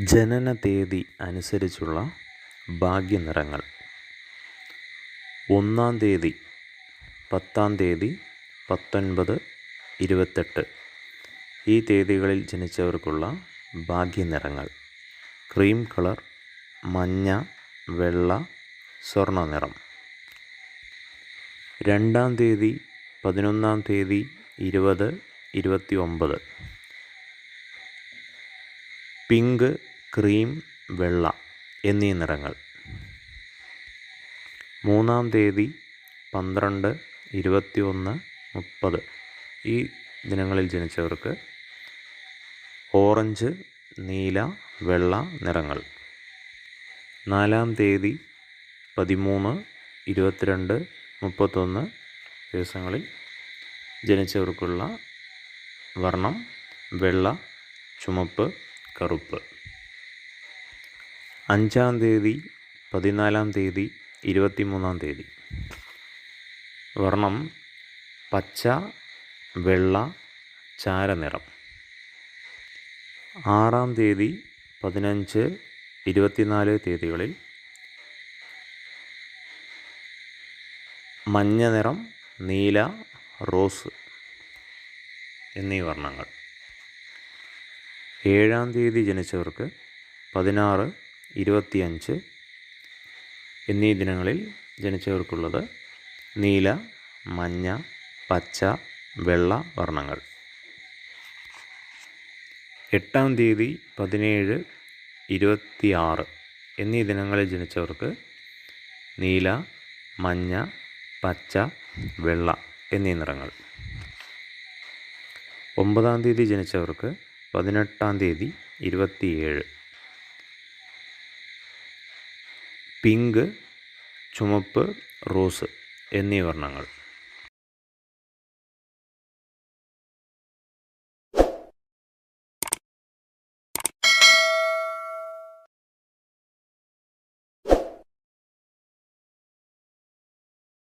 ജനനതീയതി അനുസരിച്ചുള്ള ഭാഗ്യനിറങ്ങൾ. 1-ാം തീയതി, 10-ാം തീയതി, 19, 28 ഈ തീയതികളിൽ ജനിച്ചവർക്കുള്ള ഭാഗ്യനിറങ്ങൾ: ക്രീം കളർ, മഞ്ഞ, വെള്ള, സ്വർണ്ണ നിറം. 2-ാം തീയതി, 11-ാം തീയതി, 20, 29 പിങ്ക്, ക്രീം, വെള്ള എന്നീ നിറങ്ങൾ. 3-ാം തീയതി, 12, 21, 30 ഈ ദിനങ്ങളിൽ ജനിച്ചവർക്ക് ഓറഞ്ച്, നീല, വെള്ള നിറങ്ങൾ. 4-ാം തീയതി, 13, 22, 31 ദിവസങ്ങളിൽ ജനിച്ചവർക്കുള്ള വർണ്ണം വെള്ള, ചുമപ്പ്, കറുപ്പ്. 5-ാം തീയതി, 14-ാം തീയതി, 23-ാം തീയതി വർണ്ണം പച്ച, വെള്ള, ചാരനിറം. 6-ാം തീയതി, 15, 24 തീയതികളിൽ മഞ്ഞ നിറം, നീല, റോസ് എന്നീ വർണ്ണങ്ങൾ. 7-ാം തീയതി ജനിച്ചവർക്ക് 16, 25 എന്നീ ദിനങ്ങളിൽ ജനിച്ചവർക്കുള്ളത് നീല, മഞ്ഞ, പച്ച, വെള്ള വർണ്ണങ്ങൾ. 8-ാം തീയതി, 17, 26 എന്നീ ദിനങ്ങളിൽ ജനിച്ചവർക്ക് നീല, മഞ്ഞ, പച്ച, വെള്ള എന്നീ നിറങ്ങൾ. 9-ാം തീയതി ജനിച്ചവർക്ക് 18-ാം തീയതി, 27 പിങ്ക്, ചുമപ്പ്, റോസ് എന്നീ വർണ്ണങ്ങൾ.